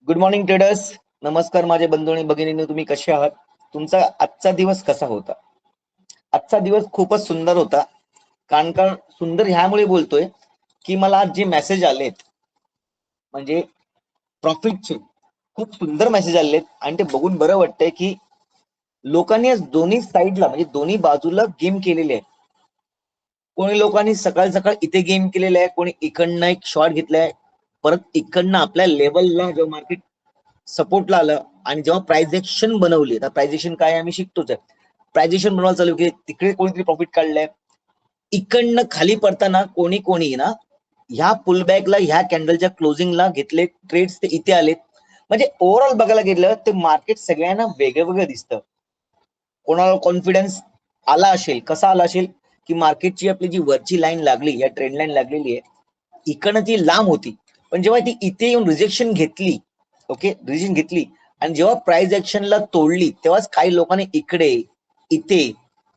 Good morning traders. नमस्कार माझे बंधू आणि भगिनींनो, तुम्ही कसे आहात? तुमचा आजचा दिवस कसा होता? आजचा दिवस खूपच सुंदर होता. कारण का सुंदर ह्यामुळे बोलतोय की मला आज जे मेसेज आलेत म्हणजे प्रॉफिटचे खूप सुंदर मेसेज आलेत आणि ते बघून बरं वाटतंय की लोकांनी आज दोन्ही साईडला म्हणजे दोन्ही बाजूला गेम केलेले आहे. कोणी लोकांनी सकाळ सकाळ इथे गेम केलेला आहे, कोणी इकडनं एक शॉर्ट घेतलाय, परत इकडनं आपल्या लेवलला जेव्हा मार्केट सपोर्टला आलं आणि जेव्हा प्राइझेशन बनवली, तर प्राइझेशन काय आम्ही शिकतोच आहे. प्राइझेशन बनवायला चालू की तिकडे कोणीतरी प्रॉफिट काढलंय, इकडनं खाली पडताना कोणी कोणी ना ह्या पुलबॅकला ह्या कॅन्डलच्या क्लोजिंगला घेतले ट्रेड्स ते इथे आलेत. म्हणजे ओव्हरऑल बघायला गेलं ते मार्केट सगळ्यांना वेगळं वेगळं दिसतं. कोणाला कॉन्फिडन्स आला असेल, कसा आला असेल की मार्केटची आपली जी वरची लाईन लागली, या ट्रेंड लाईन लागलेली आहे, इकडनं ती लांब होती, पण जेव्हा ती इथे येऊन रिजेक्शन घेतली, ओके रिजेक्शन घेतली आणि जेव्हा प्राइस ऍक्शनला तोडली, तेव्हाच काही लोकांनी इकडे इथे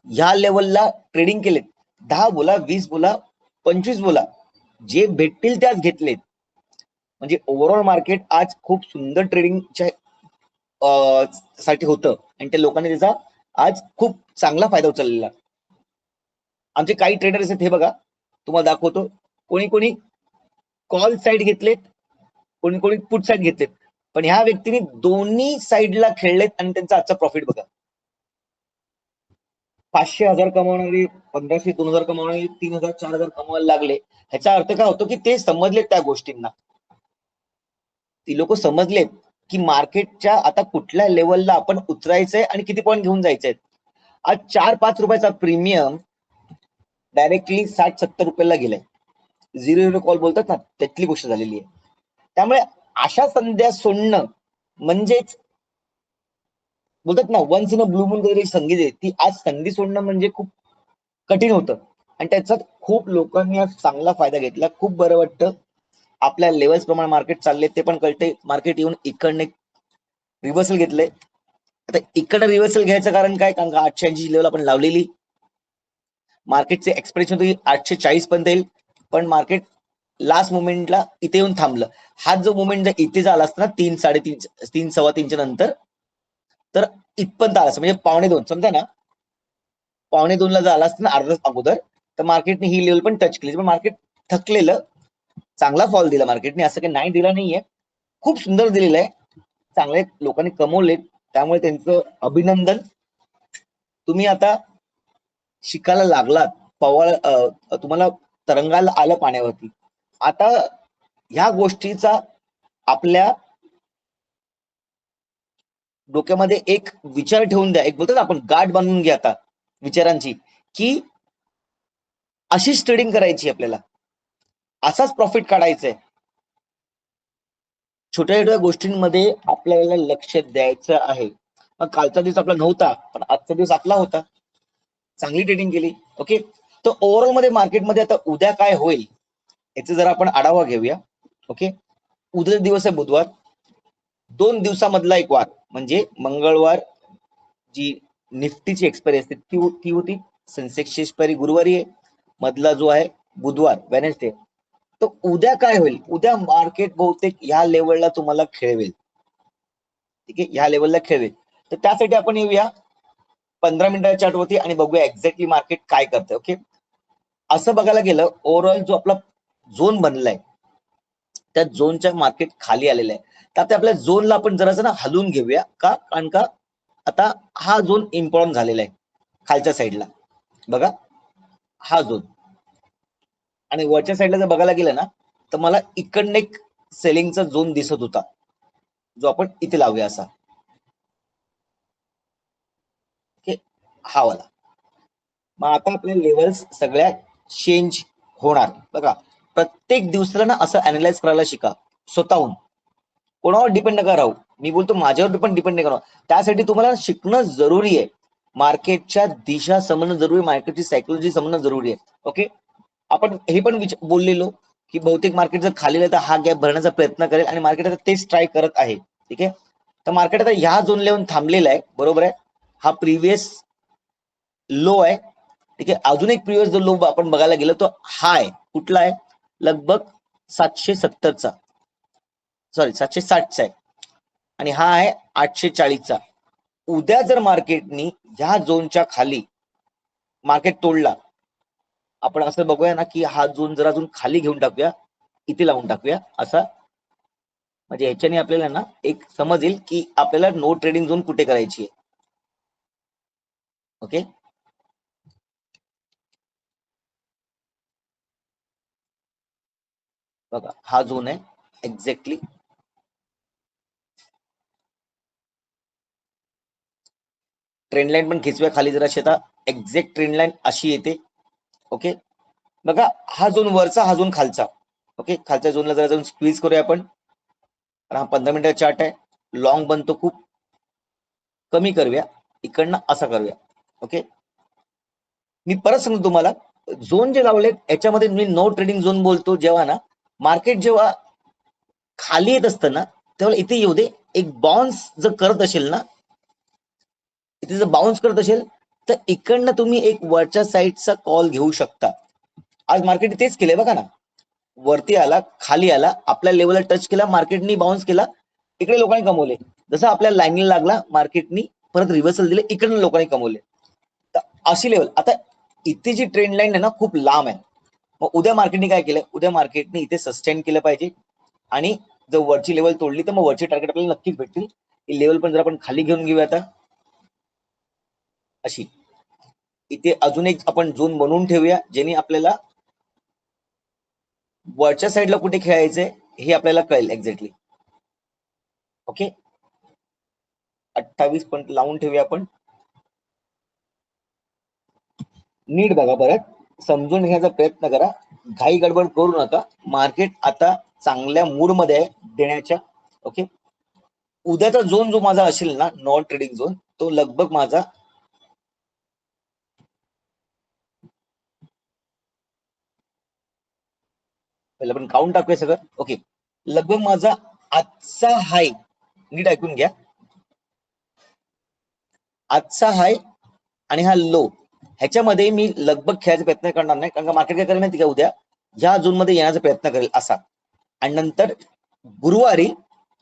ह्या लेवलला ट्रेडिंग केलेत. 10 बोला, 20 बोला, 25 बोला, जे भेटतील त्याच घेतलेत. म्हणजे ओव्हरऑल मार्केट आज खूप सुंदर ट्रेडिंगच्या साठी होतं आणि त्या लोकांनी त्याचा आज खूप चांगला फायदा उचललेला. आमचे काही ट्रेडर्स आहेत, हे बघा तुम्हाला दाखवतो. कोणी कोणी कॉल साईड घेतलेत, कोणी कोणी पुट साईड घेतलेत, पण ह्या व्यक्तीने दोन्ही साईडला खेळलेत आणि त्यांचा आजचा प्रॉफिट बघा. 500,000 कमावणारी, 1500, 2000 कमावणारी 3000, 4000 कमवायला लागले. ह्याचा अर्थ काय होतो की ते समजलेत त्या गोष्टींना. ती लोक समजलेत की मार्केटच्या आता कुठल्या लेवलला आपण उतरायचंय आणि किती पॉईंट घेऊन जायचंय. आज 4-5 रुपयाचा प्रीमियम डायरेक्टली 60-70 रुपयाला गेलाय. 0 कॉल बोलतात ना, त्यातली गोष्ट झालेली आहे. त्यामुळे अशा संध्या सोडणं म्हणजेच बोलतात ना, once in a blue moon वगैरे संधी आहे, ती आज संधी सोडणं म्हणजे खूप कठीण होतं आणि त्याच्यात खूप लोकांनी आज चांगला फायदा घेतला. खूप बरं वाटतं. आपल्या लेवल्स प्रमाणे मार्केट चालले ते पण कळते. मार्केट येऊन इकडने रिव्हर्सल घेतलंय. आता इकडनं रिव्हर्सल घ्यायचं कारण काय? कारण का 880 लेवल आपण लावलेली. मार्केटचे एक्सपेक्टेशन होती 840 पर्यंत येईल, पण मार्केट लास्ट मोमेंटला इथे येऊन थांबलं. हा जो मोमेंट जर इथे झाला असता ना 3, 3.5, 3, 3.15 नंतर, तर इथपर्यंत आला असं म्हणजे 1.2 समजा ना, 1.2 ला झाला असतं ना अर्धा अगोदर, तर मार्केटने ही लेवल पण टच केली. पण मार्केट थकलेलं, चांगला फॉल दिला मार्केटने, असं काही नाही दिला नाहीये, खूप सुंदर दिलेलं आहे. चांगले लोकांनी कमवले, त्यामुळे त्यांचं अभिनंदन. तुम्ही आता शिकायला लागलात, तुम्हाला तरंगायला आलं पाण्यावरती. आता ह्या गोष्टीचा आपल्या डोक्यामध्ये एक विचार ठेवून द्या. एक बोलतो ना आपण, गाठ बांधून घ्या आता विचारांची, की अशीच ट्रेडिंग करायची आपल्याला, असाच प्रॉफिट काढायचंय. छोट्या छोट्या गोष्टींमध्ये आपल्याला लक्ष द्यायचं आहे. मग कालचा दिवस आपला नव्हता, पण आजचा दिवस आपला होता. चांगली ट्रेडिंग केली, ओके. तर ओव्हरऑल मध्ये मार्केटमध्ये आता उद्या काय होईल याचा जरा आपण आढावा घेऊया, ओके. उद्या दिवस आहे बुधवार. 2 दिवसामधला एक वार म्हणजे मंगळवार जी निफ्टीची एक्सपायरी असते ती होती. सेन्सेक्सची एक्सपायरी गुरुवारी आहे. मधला जो आहे बुधवार, वेनेसडे. तर उद्या काय होईल? उद्या मार्केट बहुतेक ह्या लेवलला तुम्हाला खेळवेल, ठीक आहे, ह्या लेवलला खेळवेल. तर त्यासाठी आपण येऊया 15 मिनिटाच्या चार्टवरती आणि बघूया एक्झॅक्टली मार्केट काय करतंय, ओके. असं बघायला गेलं, ओव्हरऑल जो आपला झोन बनलाय, त्या झोनच्या मार्केट खाली आलेलं आहे. तर आता आपल्या झोनला आपण जरासं ना हलवून घेऊया का, कारण का आता हा झोन इम्पॉर्टंट झालेला आहे. खालच्या साईडला बघा, हा झोन, आणि वरच्या साईडला जर बघायला गेलं ना, तर मला इकडनं एक सेलिंगचा झोन दिसत होता, जो आपण इथे लावूया असा, ओके, हा वाला. मग आता आपले लेवल्स सगळ्या चेंज होणार. बघा, प्रत्येक दिवसाला ना असं अनालाइज करायला शिका स्वतःहून. कोणावर डिपेंड नका राहू. मी बोलतो माझ्यावर पण डिपेंड नाही करा. त्यासाठी तुम्हाला शिकणं जरुरी आहे. मार्केटच्या दिशा समजणं जरुरी आहे, मार्केटची सायकोलॉजी समजणं जरुरी आहे, ओके. आपण हे पण बोललेलो की बहुतेक मार्केट जर खाली तर हा गॅप भरण्याचा प्रयत्न करेल आणि मार्केट आता तेच ट्राय करत आहे, ठीक आहे. तर मार्केट आता ह्या झोन लेवून थांबलेला आहे, बरोबर आहे. हा प्रिव्हियस लो आहे, ठीक आहे. अजून एक प्रिव्हियस जो लो आपण बघायला गेलो तो हाय कुठला आहे? लगभग 770चा, सॉरी 760चा आहे. आणि हा आहे 840चा. उद्या जर मार्केटनी ह्या झोनच्या खाली मार्केट तोडला, आपण असं बघूया ना की हा झोन जर अजून खाली घेऊन टाकूया, इथे लावून टाकूया असा, म्हणजे ह्याच्याने आपल्याला ना एक समज येईल की आपल्याला नो ट्रेडिंग झोन कुठे करायची आहे. ओके, बघा हा झोन आहे एक्झॅक्टली. ट्रेंड लाईन पण खिचव्या खाली जराशी, आता एक्झॅक्ट ट्रेंड लाईन अशी येते. ओके, बघा हा झोन वरचा, हा झोन खालचा. ओके, खालच्या झोनला जरा जाऊन स्क्वीज करूया आपण. हा 15 मिनिटाचा चार्ट आहे, लॉंग बनतो खूप, कमी करूया इकडनं असा करूया. ओके, मी परत सांगतो तुम्हाला, झोन जे लावले याच्यामध्ये मी नो ट्रेडिंग झोन बोलतो जेव्हा ना मार्केट जेव्हा खाली येत असतं ना, तेव्हा इथे येऊ दे, एक बाउन्स जर करत असेल ना, इथे जर बाउन्स करत असेल तर इकडनं तुम्ही एक वरच्या साईडचा कॉल घेऊ शकता. आज मार्केट तेच केलंय बघा ना, वरती आला, खाली आला, आपल्या लेवलला टच केला, मार्केटनी बाउन्स केला, इकडे लोकांनी कमवले. जसं आपल्या लाईनला लागला मार्केटनी परत रिव्हर्सल दिले, इकडनं लोकांनी कमवले. तर अशी लेवल, आता इथे जी ट्रेंड लाईन आहे ना खूप लांब आहे. मग उद्या मार्केटने काय केलं, उद्या मार्केटने इथे सस्टेन केलं पाहिजे, आणि जर वरची लेवल तोडली तर मग वरची टार्गेट आपल्याला नक्कीच भेटतील. ही लेवल पण जर आपण खाली घेऊन घेऊया आता अशी, इथे अजून एक आपण झोन बनवून ठेवूया, ज्याने आपल्याला वरच्या साईडला कुठे खेळायचंय हे आपल्याला कळेल एक्झॅक्टली. ओके, 28 पॉईंट लावून ठेवूया आपण. नीट बघा, परत समजून घेण्याचा प्रयत्न करा, घाई गडबड करू नका. मार्केट आता चांगल्या मूड मध्ये आहे देण्याच्या. ओके, उद्याचा झोन जो माझा असेल ना नॉन ट्रेडिंग झोन, तो लगभग माझा पहिला आपण काउंट टाकूया सगळं. ओके, लगभग माझा आजचा हाय, नीट ऐकून घ्या, आजचा हाय आणि हा लो, ह्याच्यामध्ये मी लगभग खेळायचा प्रयत्न करणार नाही, कारण का मार्केट काय करेल माहिती का, उद्या ह्या झोन मध्ये येण्याचा प्रयत्न करेल असा, आणि नंतर गुरुवारी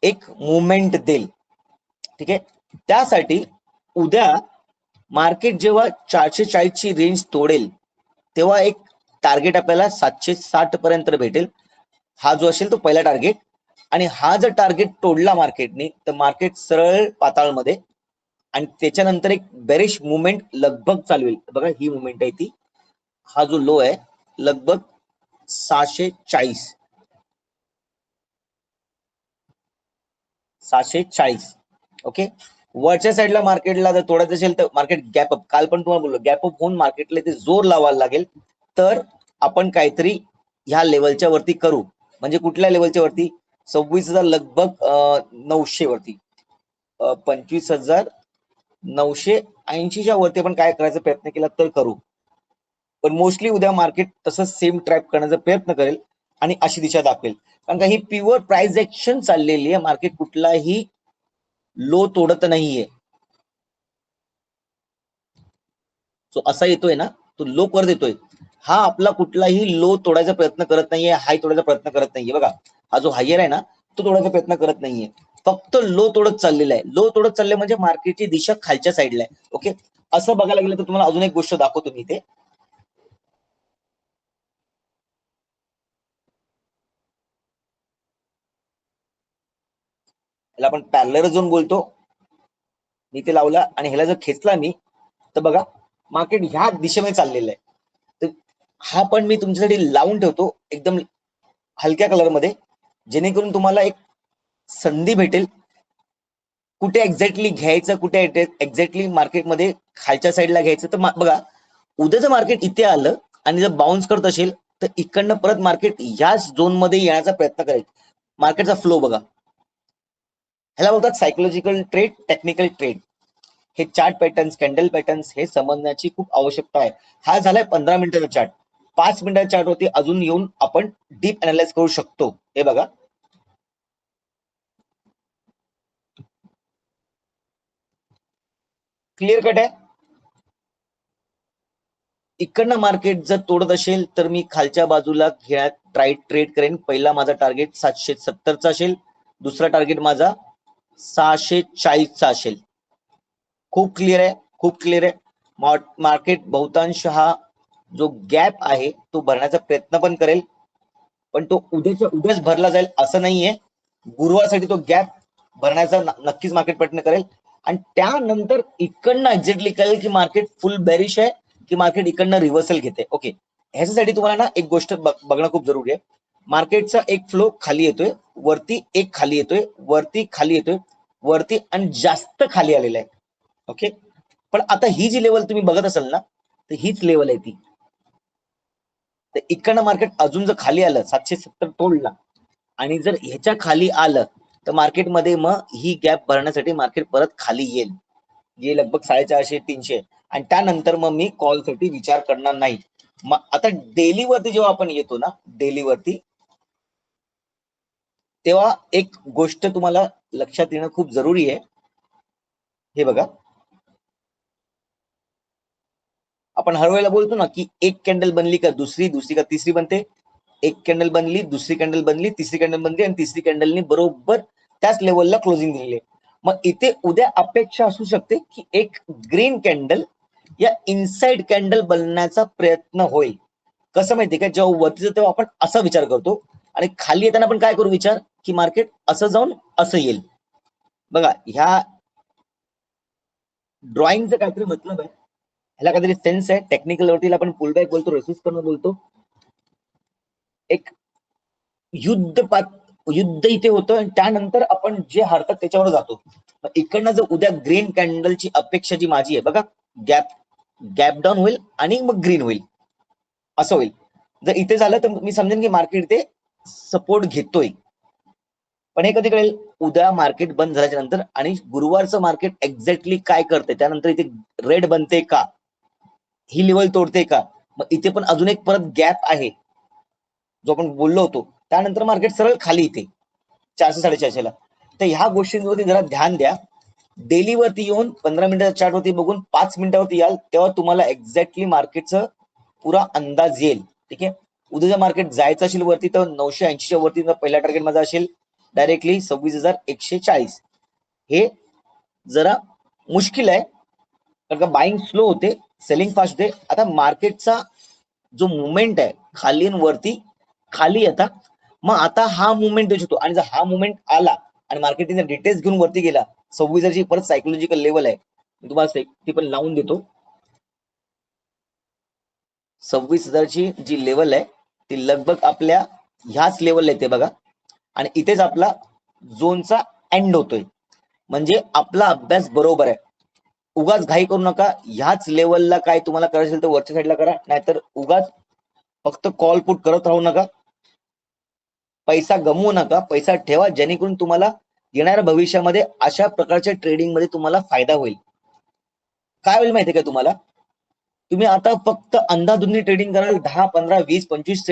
एक मुवमेंट देईल. ठीक आहे, त्यासाठी उद्या मार्केट जेव्हा 440 ची रेंज तोडेल तेव्हा एक टार्गेट आपल्याला 760 पर्यंत भेटेल. हा जो असेल तो पहिला टार्गेट, आणि हा जर टार्गेट तोडला मार्केटने तर मार्केट सरळ पाताळमध्ये, आणि त्याच्यानंतर एक बेरिश मुवमेंट लगभग चालू होईल. बघा ही मुवमेंट आहे ती, हा जो लो आहे लगभग 640, 640. ओके, वरच्या साईडला मार्केटला जर तोडायचं असेल तर मार्केट गॅप अप, काल पण तुम्हाला बोललो गॅप अप होऊन मार्केटला ते जोर लावायला लागेल, तर आपण काहीतरी ह्या लेवलच्या वरती करू. म्हणजे कुठल्या लेवलच्या वरती, 26,000 लगभग 900 वरती, 25,980च्या वरती आपण काय करायचा प्रयत्न केला तर करू. पण मोस्टली उद्या मार्केट तसंच सेम ट्रॅप करण्याचा प्रयत्न करेल आणि अशी दिशा दाखवेल, कारण का ही प्युअर प्राइस ऍक्शन चाललेली आहे. मार्केट कुठलाही लो तोडत नाहीये. सो असा येतोय ना, तो लो करत येतोय, हा आपला कुठलाही लो तोडायचा प्रयत्न करत नाहीये, हाय तोडायचा प्रयत्न करत नाहीये. बघा हा जो हायर आहे ना तो तोडायचा प्रयत्न करत नाहीये, फक्त लो तोडत चाललेला आहे. लो तोडत चालले म्हणजे मार्केटची दिशा खालच्या साईडला आहे. ओके, असं बघायला गेलं तर तुम्हाला अजून एक गोष्ट दाखवतो मी इथे. याला आपण पॅरलर झोन बोलतो. मी ते लावला आणि ह्याला जर खेचला मी तर बघा मार्केट ह्या दिशेमध्ये चाललेलं आहे. तर हा पण मी तुमच्यासाठी लावून ठेवतो एकदम हलक्या कलर मध्ये, जेणेकरून तुम्हाला एक संधी भेटेल कुठे एक्झॅक्टली घ्यायचं, कुठे एक्झॅक्टली मार्केटमध्ये खालच्या साईडला घ्यायचं. तर बघा उद्याचं मार्केट इथे आलं आणि जर बाउन्स करत असेल तर इकडनं परत मार्केट याच झोन मध्ये येण्याचा प्रयत्न करेल. मार्केटचा फ्लो बघा, ह्याला बोलतात सायकोलॉजिकल ट्रेड, टेक्निकल ट्रेड. हे चार्ट पॅटर्न्स, कॅन्डल पॅटर्न्स हे समजण्याची खूप आवश्यकता आहे. हा झालाय 15 मिनिटाचा चार्ट. 5 मिनिटाच्या चार्ट वरती अजून येऊन आपण डीप अनालाइज करू शकतो. हे बघा, क्लिअर कट आहे. इकडनं मार्केट जर तोडत असेल तर मी खालच्या बाजूला ट्रेड करेन. पहिला माझा टार्गेट 770चा असेल, दुसरा टार्गेट माझा 640चा असेल. खूप क्लिअर आहे, खूप क्लिअर आहे. मार्केट बहुतांश हा जो गॅप आहे तो भरण्याचा प्रयत्न पण करेल, पण तो उद्याच्या उद्याच भरला जाईल असं नाहीये. गुरुवारसाठी तो गॅप भरण्याचा नक्कीच मार्केट प्रयत्न करेल, आणि त्यानंतर इकडनं एक्झॅक्टली कळेल की मार्केट फुल बेरिश आहे की मार्केट इकडनं रिव्हर्सल घेते. ओके, ह्याच्यासाठी तुम्हाला ना एक गोष्ट बघणं खूप जरुरी आहे. मार्केटचा एक फ्लो खाली येतोय, वरती एक खाली येतोय, वरती खाली येतोय, वरती आणि जास्त खाली आलेला आहे. ओके, पण आता ही जी लेवल तुम्ही बघत असाल ना, तर हीच लेवल आहे ती. तर इकडनं मार्केट अजून जर खाली आलं 770 तोडला आणि जर ह्याच्या खाली आलं तर मार्केटमध्ये मग ही गॅप भरण्यासाठी मार्केट परत खाली येईल, जे लगभग 450-300, आणि त्यानंतर मग मी कॉलसाठी विचार करणार नाही. मग आता डेली वरती जेव्हा आपण येतो ना, डेली वरती, तेव्हा एक गोष्ट तुम्हाला लक्षात येणं खूप जरुरी आहे. हे बघा, आपण हर वेळेला बोलतो ना की एक कॅन्डल बनली का दुसरी, दुसरी का तिसरी बनते. एक कॅन्डल बनली, दुसरी कॅन्डल बनली, तिसरी कॅन्डल बनली, आणि तिसरी कॅन्डलनी बरोबर त्याच लेवलला क्लोजिंग दिलेली आहे. मग इथे उद्या अपेक्षा असू शकते की एक ग्रीन कॅन्डल या इनसाइड कॅन्डल बनण्याचा प्रयत्न होईल. कसं माहितीये का, जेव्हा वरती जातो तेव्हा आपण असा विचार करतो, आणि खाली येताना आपण काय करू विचार, की मार्केट असं जाऊन असं येईल. बघा, ह्या ड्रॉइंगचं काहीतरी मतलब आहे, ह्याला काहीतरी सेन्स आहे. टेक्निकल वरती आपण पुल बॅक बोलतो, रेसिस्ट करणं बोलतो. एक युद्ध इथे होतं, आणि त्यानंतर आपण जे हरतात त्याच्यावर जातो. इकडनं जर उद्या ग्रीन कॅन्डलची अपेक्षा जी माझी आहे, बघा, गॅप डाऊन होईल आणि मग ग्रीन होईल, असं होईल. जर इथे झालं तर मी समजेन की मार्केट इथे सपोर्ट घेतोय. पण हे कधी कळेल, उद्या मार्केट बंद झाल्याच्या नंतर, आणि गुरुवारचं मार्केट एक्झॅक्टली काय करते, त्यानंतर इथे रेड बनते का, ही लेवल तोडते का, मग इथे पण अजून एक परत गॅप आहे जो आपण बोललो होतो, त्यानंतर मार्केट सरळ खाली इथे 400-450 ला. तर ह्या गोष्टींवरती जरा ध्यान द्या. डेली वरती येऊन 15 मिनिटाच्या चार्ट वरती बघून 5 मिनिटावरती याल, तेव्हा तुम्हाला एक्झॅक्टली मार्केटचं पुरा अंदाज येईल. ठीक आहे, उद्या जर मार्केट जायचं असेल वरती तर 980च्या वरती पहिला टार्गेट माझा असेल डायरेक्टली 26,140. हे जरा मुश्किल आहे, कारण का बाईंग स्लो होते, सेलिंग फास्ट होते. आता मार्केटचा जो मुवमेंट आहे खाली वरती, खाली येता, मग आता हा मुवमेंट देऊ शकतो. आणि जर हा मुवमेंट आला आणि मार्केटने डिटेल्स घेऊन वरती गेला, 26,000ची परत सायकोलॉजिकल लेवल आहे, मी तुम्हाला ती पण लावून देतो. 26,000ची जी लेवल आहे ती लगभग आपल्या ह्याच लेवल येते बघा, आणि इथेच आपला झोनचा एंड होतोय. म्हणजे आपला अभ्यास बरोबर आहे. उगाच घाई करू नका. ह्याच लेवलला काय तुम्हाला करायचं असेल तर वरच्या साईडला करा, नाहीतर उगाच फक्त कॉल पुट करत राहू नका. पैसा गमवू नका, पैसा ठेवा, जेणेकरून तुम्हाला येणाऱ्या भविष्यामध्ये अशा प्रकारच्या ट्रेडिंग मध्ये तुम्हाला फायदा होईल. काय होईल माहितीये का तुम्हाला, तुम्ही आता फक्त अंधाधुंदी ट्रेडिंग कराल, 10, 15, 20, 25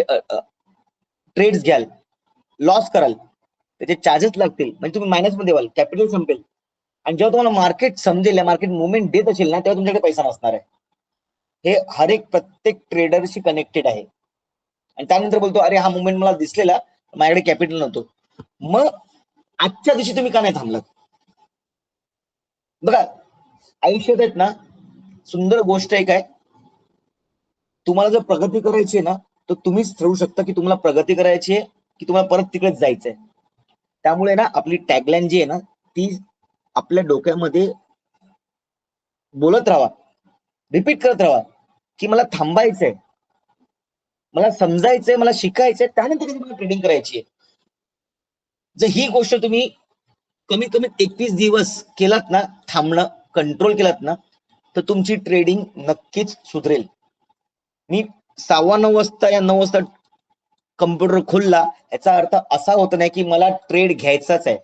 ट्रेड्स घ्याल, लॉस कराल, त्याचे चार्जेस लागतील, म्हणजे तुम्ही मायनस मध्ये व्हाल, कॅपिटल संपेल. आणि जेव्हा तुम्हाला मार्केट समजेल, मार्केट मुवमेंट देत असेल ना, तेव्हा तुमच्याकडे पैसा नसणार आहे. हे हर एक प्रत्येक ट्रेडरशी कनेक्टेड आहे. आणि त्यानंतर बोलतो, अरे हा मुवमेंट मला दिसलेला, माझ्याकडे कॅपिटल नव्हतं. मग आजच्या दिवशी तुम्ही का नाही थांबलात? बघा, आयुष्यात आहेत ना, सुंदर गोष्ट एक आहे, तुम्हाला जर प्रगती करायची आहे ना, तर तुम्हीच ठरवू शकता की तुम्हाला प्रगती करायची आहे की तुम्हाला परत तिकडेच जायचंय. त्यामुळे ना आपली टॅगलाईन जी आहे ना, ती आपल्या डोक्यामध्ये बोलत राहा, रिपीट करत राहा, की मला थांबायचंय, मला समजायचंय, मला शिकायचंय, त्यानंतर तुम्हाला ट्रेडिंग करायची आहे. जर ही गोष्ट तुम्ही कमीत कमी 21 दिवस केलात ना, थांबणं कंट्रोल केलात ना, तर तुमची ट्रेडिंग नक्कीच सुधरेल. मी 9:15 वाजता या 9 वाजता कम्प्युटर खोलला, याचा अर्थ असा होत नाही की मला ट्रेड घ्यायचाच आहे.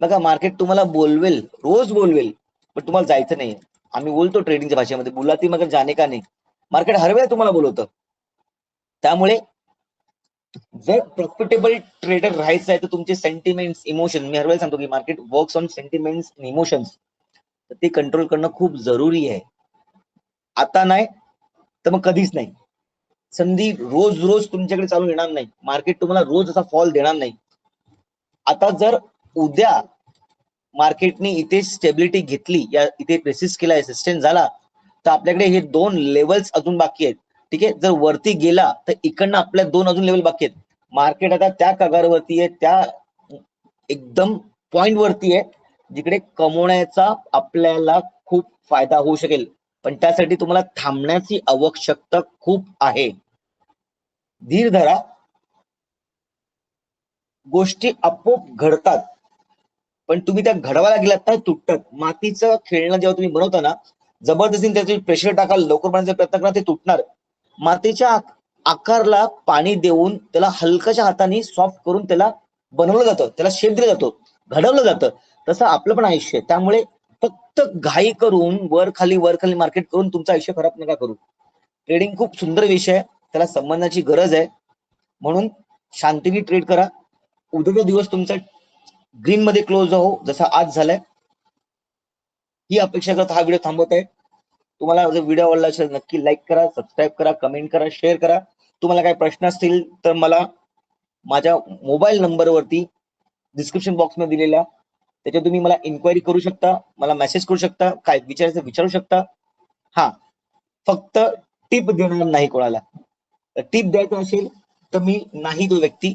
बघा, मार्केट तुम्हाला बोलवेल, रोज बोलवेल, पण तुम्हाला जायचं नाही. आम्ही बोलतो ट्रेडिंगच्या भाषेमध्ये, बुलाती मगर जाने का नाही. मार्केट हर वेळेला तुम्हाला बोलवतं. त्यामुळे जर प्रॉफिटेबल ट्रेडर राहायचं आहे तर तुमचे सेंटिमेंट्स, इमोशन, मी हर वेळेला सांगतो की market works on sentiments, emotions, तर ते कंट्रोल करणं खूप जरुरी आहे. आता नाही तर मग कधीच नाही. संधी रोज रोज तुमच्याकडे चालू येणार नाही, मार्केट तुम्हाला रोज असा फॉल देणार नाही. आता जर उद्या मार्केटने इथे स्टेबिलिटी घेतली, या इथे रेसिस्ट केला, सस्टेन झाला, तर आपल्याकडे हे 2 लेवल्स अजून बाकी आहेत. ठीक आहे, जर वरती गेला तर इकडनं आपल्या 2 अजून लेवल बाकी आहेत. मार्केट आता त्या कगारवरती आहे, त्या एकदम पॉइंट वरती आहे जिकडे कमवण्याचा आपल्याला खूप फायदा होऊ शकेल. पण त्यासाठी तुम्हाला थांबण्याची आवश्यकता खूप आहे. धीर धरा, गोष्टी आपोआप घडतात. पण तुम्ही त्या घडवायला गेलात ना तुटतात. मातीचं खेळणं जेव्हा तुम्ही बनवता ना, जबरदस्तीने त्याचे प्रेशर टाकाल, लवकर बनवण्याचा प्रयत्न करा, ते तुटणार. मातीच्या आकारला पाणी देऊन त्याला हलक्याच्या हाताने सॉफ्ट करून त्याला बनवलं जातं, त्याला शेप दिला जातो, घडवलं जातं. तसं आपलं पण आयुष्य आहे. त्यामुळे फक्त घाई करून वर खाली मार्केट करून तुमचं आयुष्य खराब नका करू. ट्रेडिंग खूप सुंदर विषय आहे, त्याला संबंधाची गरज आहे. म्हणून शांतीने ट्रेड करा. उद्याचा दिवस तुमचा ग्रीन मध्ये क्लोज हो, जसा आज झालाय. ही अपेक्षा करत हा व्हिडिओ थांबवत आहे. तुम्हाला जर व्हिडिओ आवडला असेल नक्की लाईक करा, सबस्क्राईब करा, कमेंट करा, शेअर करा. तुम्हाला काही प्रश्न असतील तर मला माझ्या मोबाईल नंबरवरती डिस्क्रिप्शन बॉक्स मध्ये दिलेला त्याच्यात तुम्ही मला इन्क्वायरी करू शकता, मला मेसेज करू शकता, काय विचारायचं विचारू शकता. हा, फक्त टिप देणार नाही कोणाला. टिप द्यायचं असेल तर मी नाही तो व्यक्ती.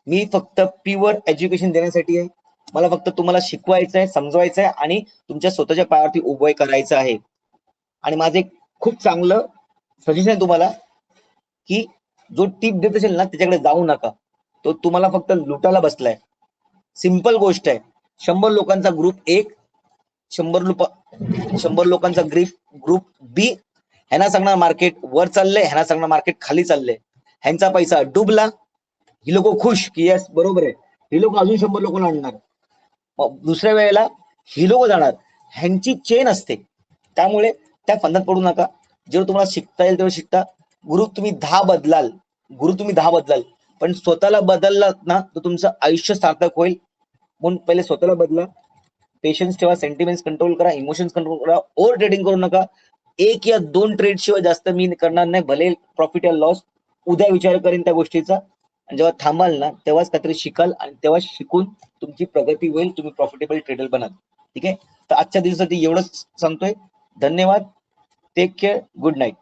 मी फक्त प्युअर एज्युकेशन देण्यासाठी आहे. मला फक्त तुम्हाला शिकवायचं आहे, समजवायचं आहे आणि तुमच्या स्वतःच्या पायावरती उभं करायचं आहे. आणि माझं एक खूप चांगलं सजेशन आहे तुम्हाला, की जो टिप देत असेल ना त्याच्याकडे जाऊ नका. तो तुम्हाला फक्त लुटायला बसलाय. सिंपल गोष्ट आहे. 100 लोकांचा ग्रुप एक, 100 लोकांचा ग्रुप बी. ह्यांना सांगणार मार्केट वर चाललंय, ह्यांना सांगणार मार्केट खाली चाललंय. ह्यांचा पैसा डुबला, ही लोक खुश की यस बरोबर आहे, ही लोक अजून 100 लोकांना आणणार. दुसऱ्या वेळेला ही लोक जाणार. ह्यांची चेन असते. त्यामुळे त्या फंदात पडू नका. जेव्हा तुम्हाला शिकता येईल तेव्हा शिकता. गुरु तुम्ही 10 बदलाल, पण स्वतःला बदललात ना तर तुमचं आयुष्य सार्थक होईल. म्हणून पहिले स्वतःला बदला, पेशन्स ठेवा, सेंटिमेंट्स कंट्रोल करा, इमोशन्स कंट्रोल करा, ओव्हर ट्रेडिंग करू नका. 1 या 2 ट्रेड शिवाय जास्त मी करणार नाही, भले प्रॉफिट या लॉस. उद्या विचार करेन त्या गोष्टीचा. आणि जेव्हा थांबाल ना तेव्हाच काहीतरी शिकाल आणि तेव्हा शिकून तुमची प्रगती होईल, तुम्ही प्रॉफिटेबल ट्रेडर बनाल. ठीक आहे, तर आजच्या दिवसासाठी एवढंच सांगतोय. धन्यवाद. Take care. Good night.